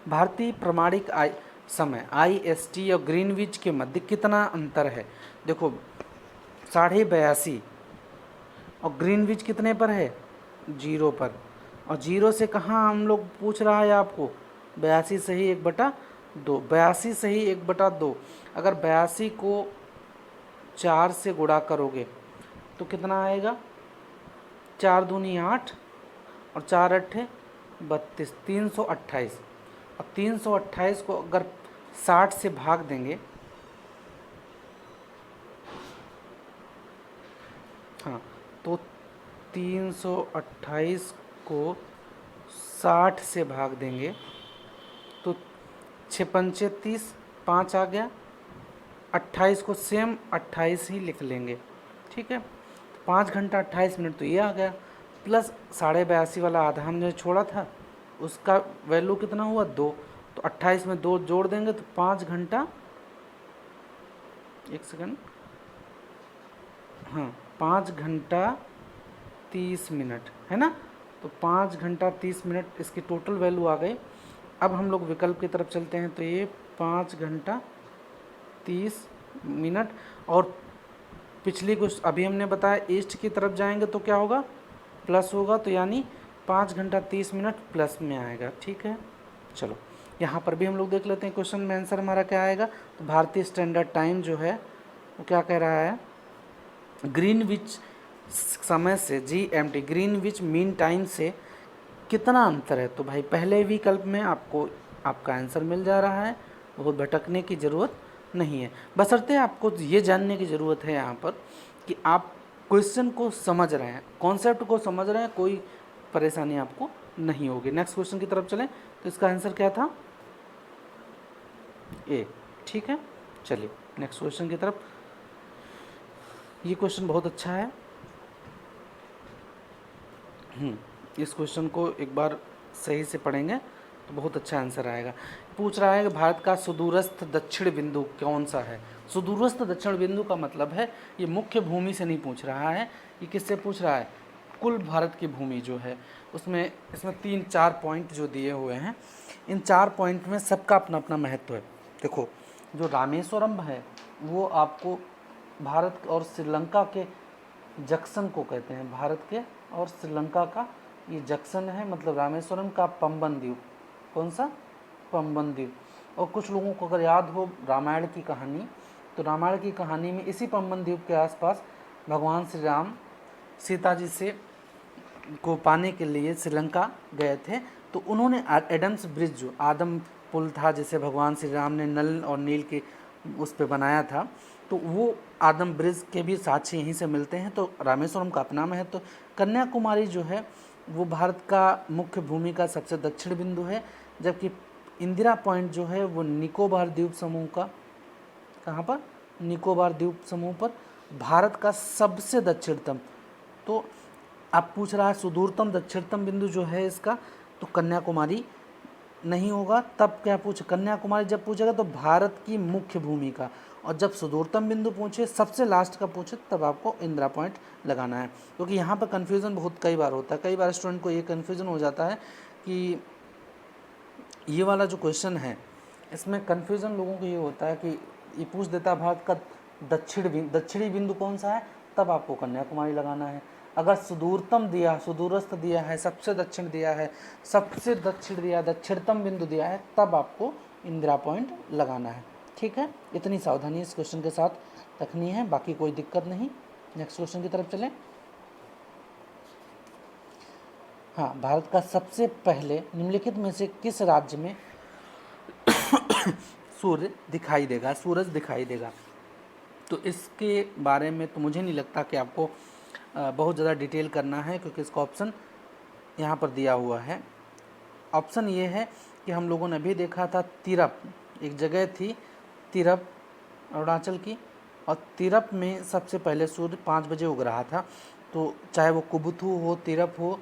भारतीय प्रमाणिक समय IST और ग्रीनविच के मध्य कितना अंतर है। देखो 82.5 और ग्रीनविच कितने पर है, 0 पर, और 0 से कहाँ हम लोग पूछ रहा है आपको, 82 सही 1/2, 82 सही 1/2। अगर 82 को 4 से गुणा करोगे तो कितना आएगा, 4 दूनी 8 और 4 अट्ठे 32, 328। और 328 को अगर 60 से भाग देंगे, हाँ, तो 328 को 60 से भाग देंगे तो 6 पंचे 30, 5 आ गया, 28 को सेम 28 ही लिख लेंगे। ठीक है, 5 घंटा 28 मिनट तो ये आ गया, प्लस 82.5 वाला आधा हमने छोड़ा था उसका वैल्यू कितना हुआ, 2, तो 28 में 2 जोड़ देंगे तो 5 घंटा, एक सेकंड, हाँ 5 घंटा 30 मिनट है ना, तो 5 घंटा 30 मिनट इसकी टोटल वैल्यू आ गई। अब हम लोग विकल्प की तरफ चलते हैं, तो ये 5 घंटा 30 मिनट, और पिछली कुछ अभी हमने बताया ईस्ट की तरफ जाएंगे तो क्या होगा, प्लस होगा, तो यानी 5 घंटा 30 मिनट प्लस में आएगा। ठीक है, चलो यहाँ पर भी हम लोग देख लेते हैं क्वेश्चन में आंसर हमारा क्या आएगा। तो भारतीय स्टैंडर्ड टाइम जो है वो क्या कह रहा है, ग्रीनविच समय से GMT ग्रीनविच मीन टाइम से कितना अंतर है। तो भाई पहले विकल्प में आपको आपका आंसर मिल जा रहा है, बहुत भटकने की ज़रूरत नहीं है। बशर्ते आपको ये जानने की ज़रूरत है यहाँ पर कि आप क्वेश्चन को समझ रहे हैं, कॉन्सेप्ट को समझ रहे हैं, कोई परेशानी आपको नहीं होगी। नेक्स्ट क्वेश्चन की तरफ चलें, तो इसका आंसर क्या था, A। ठीक है, चलिए नेक्स्ट क्वेश्चन की तरफ। ये क्वेश्चन बहुत अच्छा है, इस क्वेश्चन को एक बार सही से पढ़ेंगे तो बहुत अच्छा आंसर आएगा। पूछ रहा है कि भारत का सुदूरस्थ दक्षिण बिंदु कौन सा है। सुदूरस्थ दक्षिण बिंदु का मतलब है ये मुख्य भूमि से नहीं पूछ रहा है, ये किससे पूछ रहा है, कुल भारत की भूमि जो है उसमें, इसमें 3-4 पॉइंट जो दिए हुए हैं, इन 4 पॉइंट में सबका अपना अपना महत्व है। देखो जो रामेश्वरम है वो आपको भारत और श्रीलंका के जंक्शन को कहते हैं, भारत के और श्रीलंका का ये जंक्शन है, मतलब रामेश्वरम का पंबन द्वीप, कौन सा, पंबन द्वीप। और कुछ लोगों को अगर याद हो रामायण की कहानी, तो रामायण की कहानी में इसी पंबन द्वीप के आसपास भगवान श्री राम सीता जी से को पाने के लिए श्रीलंका गए थे, तो उन्होंने एडम्स ब्रिज, जो आदम पुल था जिसे भगवान श्री राम ने नल और नील के उस पर बनाया था, तो वो आदम ब्रिज के भी साक्ष्य यहीं से मिलते हैं। तो रामेश्वरम का अपना महत्व। तो कन्याकुमारी जो है वो भारत का मुख्य भूमि का सबसे दक्षिण बिंदु है, जबकि इंदिरा पॉइंट जो है वो निकोबार द्वीप समूह का, कहाँ पर, निकोबार द्वीप समूह पर, भारत का सबसे दक्षिणतम। तो आप पूछ रहा है सुदूरतम दक्षिणतम बिंदु जो है इसका, तो कन्याकुमारी नहीं होगा। तब क्या पूछे, कन्याकुमारी जब पूछेगा तो भारत की मुख्य भूमि का, और जब सुदूरतम बिंदु पूछे, सबसे लास्ट का पूछे, तब आपको इंदिरा पॉइंट लगाना है। क्योंकि यहाँ पर कन्फ्यूज़न बहुत कई बार होता है, कई बार स्टूडेंट को ये कन्फ्यूज़न हो जाता है कि ये वाला जो क्वेश्चन है इसमें कन्फ्यूज़न लोगों को ये होता है कि ये पूछ देता है भारत का दक्षिणी बिंदु कौन सा है, तब आपको कन्याकुमारी लगाना है। अगर सुदूरतम दिया, सुदूरस्थ दिया है, सबसे दक्षिण दिया है, सबसे दक्षिण दिया, दक्षिणतम बिंदु दिया है, तब आपको इंदिरा पॉइंट लगाना है। ठीक है, इतनी सावधानी इस क्वेश्चन के साथ रखनी है, बाकी कोई दिक्कत नहीं। नेक्स्ट क्वेश्चन की तरफ चलें। हाँ, भारत का सबसे पहले निम्नलिखित में से किस राज्य में सूरज दिखाई देगा? तो इसके बारे में तो मुझे नहीं लगता कि आपको बहुत ज़्यादा डिटेल करना है, क्योंकि इसका ऑप्शन यहाँ पर दिया हुआ है। ऑप्शन ये है कि हम लोगों ने अभी देखा था तिरप, एक जगह थी तिरप अरुणाचल की, और तिरप में सबसे पहले सूर्य 5 बजे उग रहा था। तो चाहे वो कुबुथु हो, तिरप हो,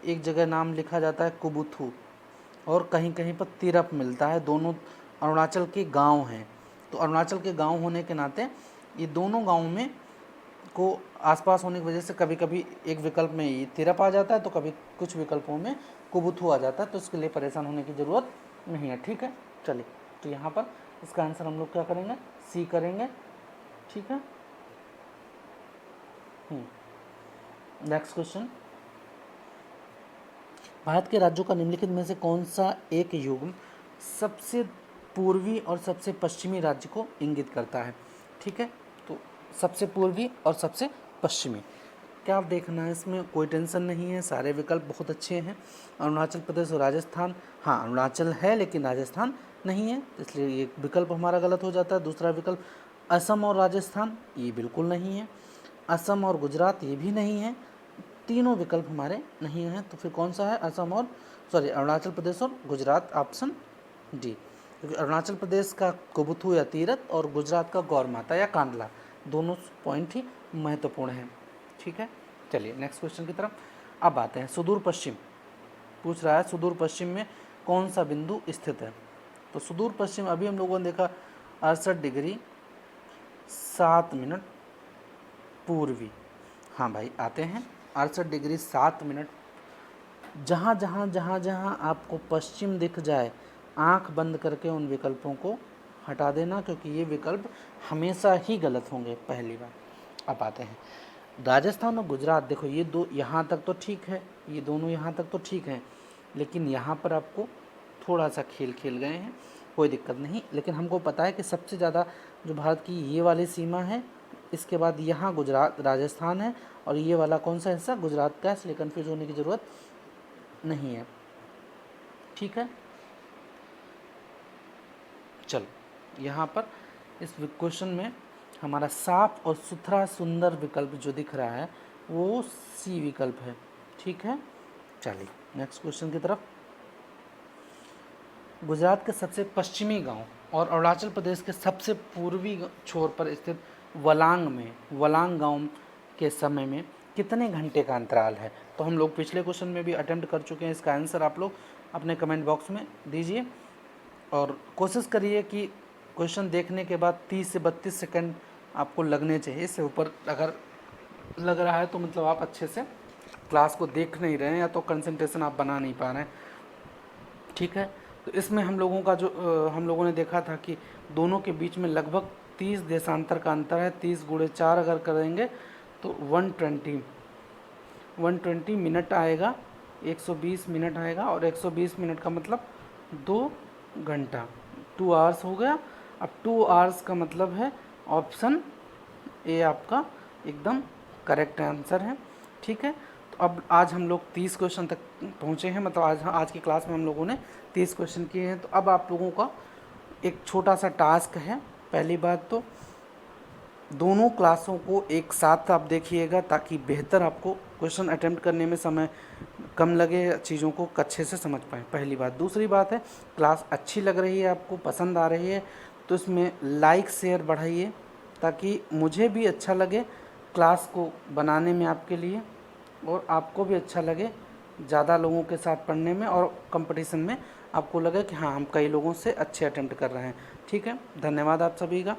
एक जगह नाम लिखा जाता है कुबुथु और कहीं कहीं पर तिरप मिलता है। दोनों अरुणाचल के गांव हैं। तो अरुणाचल के गांव होने के नाते ये दोनों गाँव में को आसपास होने की वजह से कभी कभी एक विकल्प में ये तिरप आ जाता है, तो कभी कुछ विकल्पों में कुबुथु आ जाता है। तो इसके लिए परेशान होने की ज़रूरत नहीं है। ठीक है, चलिए, तो यहाँ पर इसका आंसर हम लोग क्या करेंगे? सी करेंगे। ठीक है, नेक्स्ट क्वेश्चन, भारत के राज्यों का निम्नलिखित में से कौन सा एक युग्म सबसे पूर्वी और सबसे पश्चिमी राज्य को इंगित करता है? ठीक है, तो सबसे पूर्वी और सबसे पश्चिमी, क्या आप देखना है, इसमें कोई टेंशन नहीं है, सारे विकल्प बहुत अच्छे हैं। अरुणाचल प्रदेश और राजस्थान, हाँ अरुणाचल है लेकिन राजस्थान नहीं है, इसलिए ये विकल्प हमारा गलत हो जाता है। दूसरा विकल्प असम और राजस्थान, ये बिल्कुल नहीं है। असम और गुजरात, ये भी नहीं है। तीनों विकल्प हमारे नहीं हैं। तो फिर कौन सा है? अरुणाचल प्रदेश और गुजरात, ऑप्शन डी। क्योंकि अरुणाचल प्रदेश का कुबुथु या तीरथ और गुजरात का गौर माता या कांडला, दोनों पॉइंट ही महत्वपूर्ण हैं। ठीक है, चलिए नेक्स्ट क्वेश्चन की तरफ अब आते हैं। सुदूर पश्चिम पूछ रहा है, सुदूर पश्चिम में कौन सा बिंदु स्थित है? तो सुदूर पश्चिम अभी हम लोगों ने देखा 68 डिग्री 7 मिनट पूर्वी। हाँ भाई, आते हैं 68 डिग्री 7 मिनट। जहाँ जहाँ आपको पश्चिम दिख जाए, आंख बंद करके उन विकल्पों को हटा देना, क्योंकि ये विकल्प हमेशा ही गलत होंगे, पहली बार। अब आते हैं राजस्थान और गुजरात। देखो ये दो यहाँ तक तो ठीक है, ये दोनों यहाँ तक तो ठीक है, लेकिन यहाँ पर आपको थोड़ा सा खेल गए हैं, कोई दिक्कत नहीं। लेकिन हमको पता है कि सबसे ज़्यादा जो भारत की ये वाली सीमा है, इसके बाद यहाँ गुजरात राजस्थान है, और ये वाला कौन सा हिस्सा? गुजरात का है, इसलिए कन्फ्यूज होने की ज़रूरत नहीं है। ठीक है, चलो यहाँ पर इस क्वेश्चन में हमारा साफ और सुथरा सुंदर विकल्प जो दिख रहा है वो सी विकल्प है। ठीक है, चलिए नेक्स्ट क्वेश्चन की तरफ। गुजरात के सबसे पश्चिमी गांव और अरुणाचल प्रदेश के सबसे पूर्वी छोर पर स्थित वलांग गांव के समय में कितने घंटे का अंतराल है? तो हम लोग पिछले क्वेश्चन में भी अटेम्प्ट कर चुके हैं। इसका आंसर आप लोग अपने कमेंट बॉक्स में दीजिए, और कोशिश करिए कि क्वेश्चन देखने के बाद 30 से 32 सेकंड आपको लगने चाहिए। इससे ऊपर अगर लग रहा है तो मतलब आप अच्छे से क्लास को देख नहीं रहे हैं, या तो कंसंट्रेशन आप बना नहीं पा रहे हैं। ठीक है, तो इसमें हम लोगों ने देखा था कि दोनों के बीच में लगभग 30 देशांतर का अंतर है। 30 × 4 अगर करेंगे तो 120 मिनट आएगा, 120 मिनट आएगा, और 120 मिनट का मतलब 2 घंटा, 2 आवर्स हो गया। अब 2 आवर्स का मतलब है ऑप्शन ए आपका एकदम करेक्ट आंसर है। ठीक है, तो अब आज हम लोग 30 क्वेश्चन तक पहुँचे हैं, मतलब आज की क्लास में हम लोगों ने 30 क्वेश्चन किए हैं। तो अब आप लोगों का एक छोटा सा टास्क है। पहली बात तो दोनों क्लासों को एक साथ आप देखिएगा, ताकि बेहतर आपको क्वेश्चन अटेम्प्ट करने में समय कम लगे, चीज़ों को अच्छे से समझ पाएँ, पहली बात। दूसरी बात है, क्लास अच्छी लग रही है, आपको पसंद आ रही है, तो इसमें लाइक शेयर बढ़ाइए, ताकि मुझे भी अच्छा लगे क्लास को बनाने में आपके लिए, और आपको भी अच्छा लगे ज़्यादा लोगों के साथ पढ़ने में, और कंपटीशन में आपको लगे कि हाँ हम कई लोगों से अच्छे अटेम्प्ट कर रहे हैं। ठीक है, धन्यवाद आप सभी का।